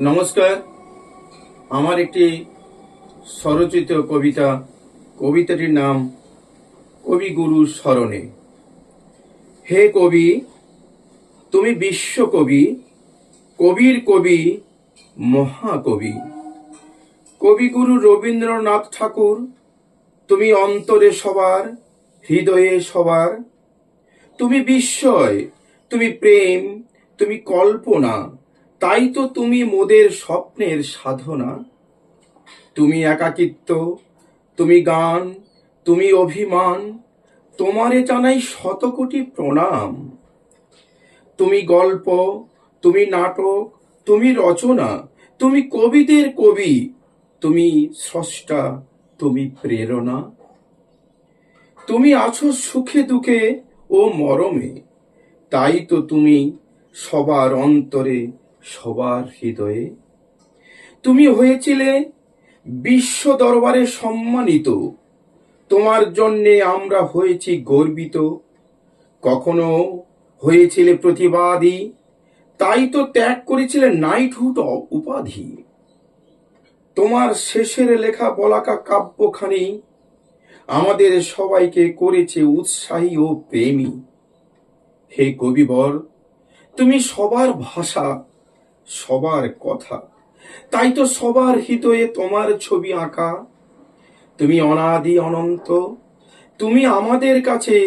নমস্কার। আমার একটি স্বরচিত কবিতাটির নাম কবিগুরু স্মরণে। হে কবি, তুমি বিশ্বকবি, কবির কবি, মহাকবি। কবিগুরু রবীন্দ্রনাথ ঠাকুর, তুমি অন্তরে সবার, হৃদয়ে সবার। তুমি বিস্ময়, তুমি প্রেম, তুমি কল্পনা, তাই তো তুমি মোদের স্বপ্নের সাধনা। তুমি একাকিত্ব, তুমি গান, তুমি অভিমান, তোমারে জানাই শতকোটি প্রণাম। তুমি গল্প, তুমি নাটক, তুমি রচনা, তুমি কবিদের কবি, তুমি স্রষ্টা, তুমি প্রেরণা। তুমি আছো সুখে দুঃখে ও মরমে, তাই তো তুমি সবার অন্তরে, সবার হৃদয়ে। তুমি হয়েছিলে বিশ্ব দরবারে সম্মানিত, তোমার জন্যে আমরা হয়েছি গর্বিত। কখনো হয়েছিলে প্রতিবাদী, তাই তো ত্যাগ করেছিলে নাইটহুড উপাধি। তোমার শেষের লেখা বলাকা কাব্যখানি আমাদের সবাইকে করেছে উৎসাহী ও প্রেমী। হে কবিবর, তুমি সবার ভাষা, সবার কথা, তাই তো সবার হৃদয়ে তোমার ছবি আঁকা। তুমি অনাদি অনন্ত, তুমি আমাদের কাছে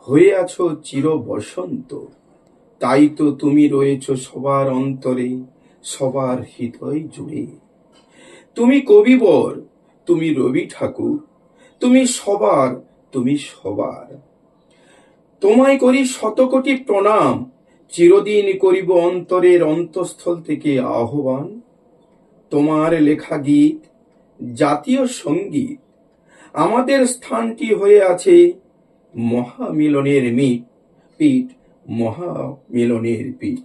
হয়ে আছো চির বসন্ত, তাই তো তুমি রয়েছো সবার অন্তরে, সবার হৃদয় জুড়ে। তুমি কবিবর, তুমি রবি ঠাকুর, তুমি সবার, তুমি সবার। তোমায় করি শতকোটি প্রণাম, চিরদিন করিব অন্তরের অন্তঃস্থল থেকে আহ্বান। তোমার লেখা গীত জাতীয় সঙ্গীত, আমাদের স্থানটি হয়ে আছে মহামিলনের পীঠ, মহামিলনের পীঠ।